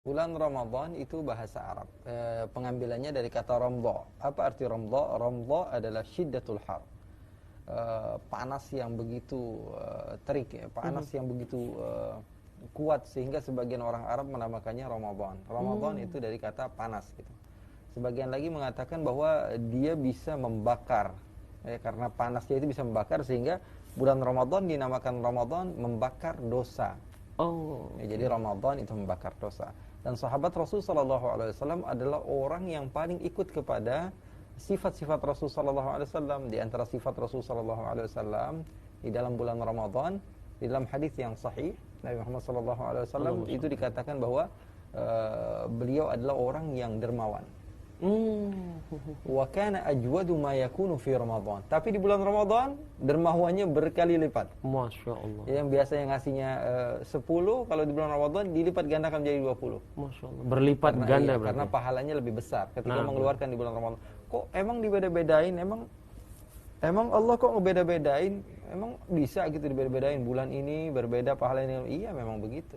Bulan Ramadan itu bahasa Arab. Pengambilannya dari kata ramdha. Apa arti ramdha? Ramdha adalah syiddatul har. Panas yang begitu terik ya, panas yang begitu kuat sehingga sebagian orang Arab menamakannya Ramadan. Ramadan itu dari kata panas gitu. Sebagian lagi mengatakan bahwa dia bisa membakar. Karena panasnya itu bisa membakar sehingga bulan Ramadan dinamakan Ramadan membakar dosa. Jadi Ramadan itu membakar dosa. Dan sahabat Rasul sallallahu alaihi wasallam adalah orang yang paling ikut kepada sifat-sifat Rasul sallallahu alaihi wasallam. Di antara sifat Rasul sallallahu alaihi wasallam di dalam bulan Ramadan, di dalam hadis yang sahih Nabi Muhammad sallallahu alaihi wasallam itu dikatakan bahwa beliau adalah orang yang dermawan. Wa kana ajwadu ma yakunu fi Ramadan. Tapi di bulan Ramadan dermawannya berkali lipat. Masya Allah. Yang biasanya ngasihnya 10, kalau di bulan Ramadan dilipat gandakan menjadi 20. Masya Allah. Berlipat ganda berarti. Karena pahalanya lebih besar ketika mengeluarkan di bulan Ramadan. Kok emang dibeda-bedain? Emang Allah kok ngebeda-bedain? Emang bisa gitu dibeda-bedain, bulan ini berbeda pahalanya? Iya, memang begitu.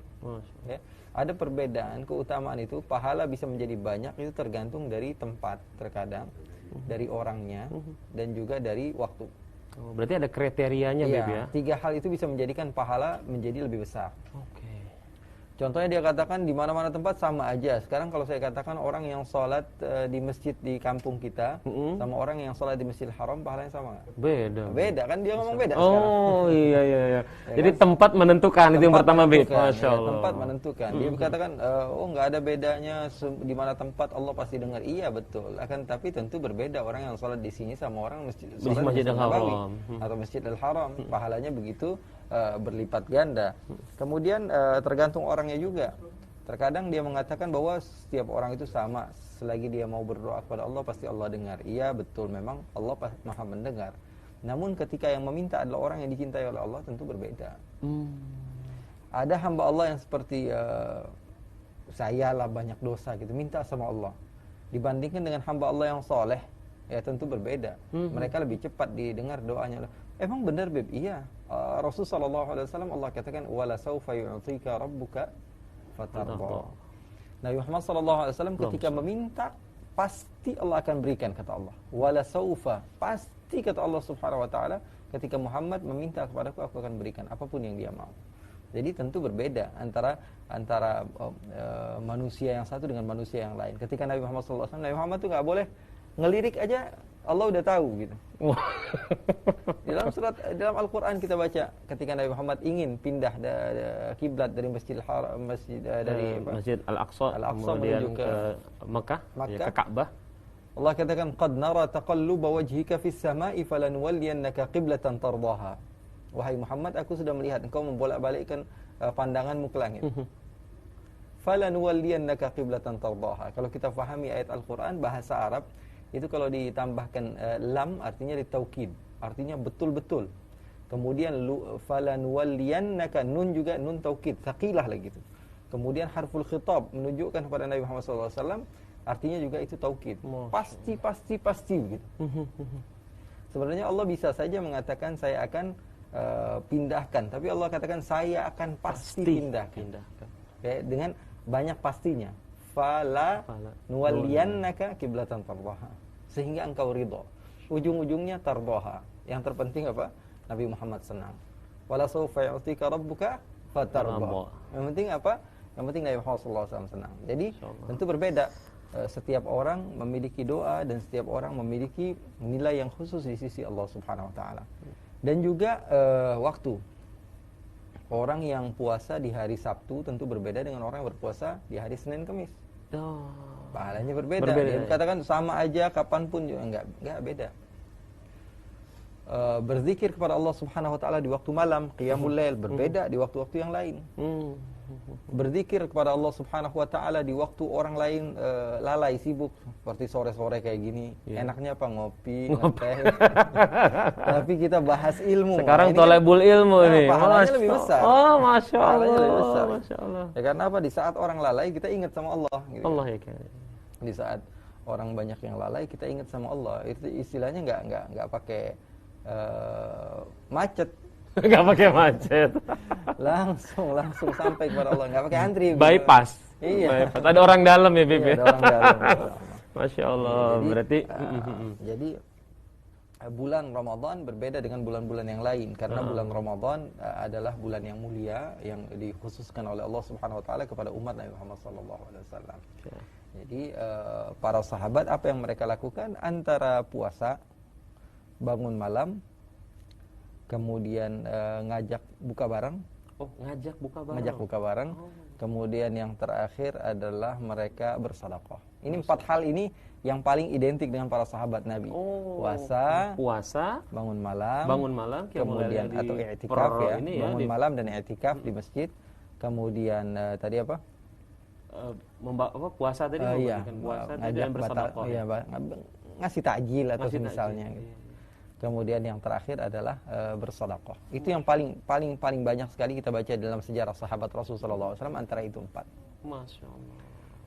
Ya. Ada perbedaan, keutamaan itu pahala bisa menjadi banyak itu tergantung dari tempat terkadang, dari orangnya dan juga dari waktu. Berarti ada kriterianya, Beb ya? 3 hal itu bisa menjadikan pahala menjadi lebih besar. Contohnya dia katakan di mana-mana tempat sama aja. Sekarang kalau saya katakan orang yang sholat di masjid di kampung kita sama orang yang sholat di Masjidil Haram pahalanya sama nggak? Beda kan, dia ngomong beda sekarang. Iya. Ya Jadi kan? tempat menentukan, itu yang pertama, Beb. Masya Allah. Tempat menentukan. Dia berkatakan nggak ada bedanya di mana tempat Allah pasti dengar. Iya betul. Akan tapi tentu berbeda orang yang sholat di sini sama orang sholat di Masjidil Haram atau Masjidil Haram. Pahalanya begitu berlipat ganda. Kemudian tergantung orangnya juga. Terkadang dia mengatakan bahwa setiap orang itu sama, selagi dia mau berdoa kepada Allah pasti Allah dengar. Iya betul, memang Allah Maha mendengar. Namun ketika yang meminta adalah orang yang dicintai oleh Allah tentu berbeda. Ada hamba Allah yang seperti saya lah banyak dosa gitu, minta sama Allah. Dibandingkan dengan hamba Allah yang soleh, ya tentu berbeda. Mereka lebih cepat didengar doanya. Emang benar, Beb? Iya. Rasul sallallahu alaihi wasallam Allah katakan wala saufa yu'tika rabbuka fatarda. Nabi Muhammad sallallahu alaihi wasallam ketika meminta pasti Allah akan berikan, kata Allah. Wala saufa, pasti kata Allah Subhanahu wa taala, ketika Muhammad meminta kepadaku aku akan berikan apapun yang dia mau. Jadi tentu berbeda antara manusia yang satu dengan manusia yang lain. Ketika Nabi Muhammad sallallahu alaihi wasallam, Nabi Muhammad tuh enggak boleh ngelirik aja Allah udah tahu gitu. Dalam Al-Qur'an kita baca ketika Nabi Muhammad ingin pindah kiblat dari Masjidil Haram, Masjid Al-Aqsa menuju ke Mekah, ya, ke Ka'bah. Allah katakan qad nara taqalluba wajhika fis sama'i falanwalliyannaka qiblatan tardaha. Wahai Muhammad, aku sudah melihat engkau membolak-balikkan pandanganmu ke langit. Falanwalliyannaka qiblatan tardaha. Kalau kita fahami ayat Al-Qur'an bahasa Arab itu kalau ditambahkan lam artinya ditaukid, artinya betul-betul. Kemudian falanwalliyannaka, nun juga nun taukid, tsaqilah lagi itu. Kemudian harful khitab menunjukkan kepada Nabi Muhammad SAW, artinya juga itu taukid. Pasti begitu. Sebenarnya Allah bisa saja mengatakan saya akan pindahkan, tapi Allah katakan saya akan pasti pindahkan. Ya, dengan banyak pastinya. Fala nuwalliyannaka kiblatan tardaha, sehingga engkau ridha. Ujung-ujungnya tardaha. Yang terpenting apa? Nabi Muhammad senang. Wala sawfa yu'tika rabbuka fatarda. Yang penting apa? Yang penting Nabi Muhammad SAW senang. Jadi tentu berbeda. Setiap orang memiliki doa dan setiap orang memiliki nilai yang khusus di sisi Allah Subhanahu wa taala. Dan juga waktu. Orang yang puasa di hari Sabtu tentu berbeda dengan orang yang berpuasa di hari Senin Kamis. Pahalanya berbeda. Dia katakan sama aja kapanpun juga enggak beda. Berzikir kepada Allah Subhanahu wa taala di waktu malam, qiyamul lail, berbeda di waktu-waktu yang lain. Berzikir kepada Allah Subhanahu wa taala di waktu orang lain lalai sibuk seperti sore-sore kayak gini. Enaknya apa? Ngopi, ngeteh. Tapi kita bahas ilmu. Sekarang tolebul ilmu nih. Pahalanya lebih besar. Masya Allah. Lebih besar. Masya Allah. Ya karena apa? Di saat orang lalai kita ingat sama Allah gitu. Allah ya kan. Di saat orang banyak yang lalai kita ingat sama Allah. Itu istilahnya enggak pakai macet. Enggak pakai macet. langsung sampai kepada Allah, enggak pakai antri. Bypass. Iya. Ada orang dalam ya, Bib. Iya, ada orang dalam. Masya Allah. Jadi bulan Ramadan berbeda dengan bulan-bulan yang lain karena bulan Ramadan adalah bulan yang mulia yang dikhususkan oleh Allah Subhanahu wa taala kepada umat Nabi Muhammad sallallahu alaihi wasallam. Jadi para sahabat apa yang mereka lakukan antara puasa, bangun malam, kemudian ngajak buka bareng. Oh, ngajak buka bareng. Kemudian yang terakhir adalah mereka bersedekah. Ini 4 hal ini yang paling identik dengan para sahabat Nabi. Puasa, bangun malam, kemudian atau i'tikaf ya, bangun malam dan i'tikaf di masjid. Kemudian tadi apa? Puasa tadi puasa dan bersedekah. Iya, ngasih takjil atau misalnya gitu. Kemudian yang terakhir adalah bersedekah. Itu yang paling banyak sekali kita baca dalam sejarah sahabat Rasulullah SAW antara itu 4. Masya Allah.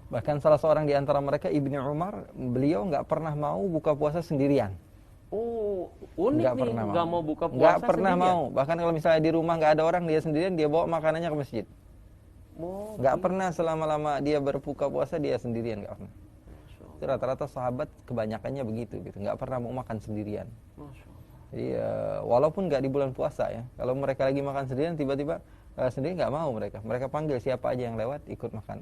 Bahkan salah seorang di antara mereka Ibnu Umar, beliau nggak pernah mau buka puasa sendirian. Oh, unik nih, nggak mau buka puasa nggak pernah mau. Bahkan kalau misalnya di rumah nggak ada orang, dia sendirian, dia bawa makanannya ke masjid. Nggak pernah selama-lama dia berbuka puasa dia sendirian, nggak pernah. Itu rata-rata sahabat kebanyakannya begitu gitu, nggak pernah mau makan sendirian. Jadi walaupun nggak di bulan puasa ya, kalau mereka lagi makan sendirian tiba-tiba sendiri nggak mau mereka panggil siapa aja yang lewat ikut makan.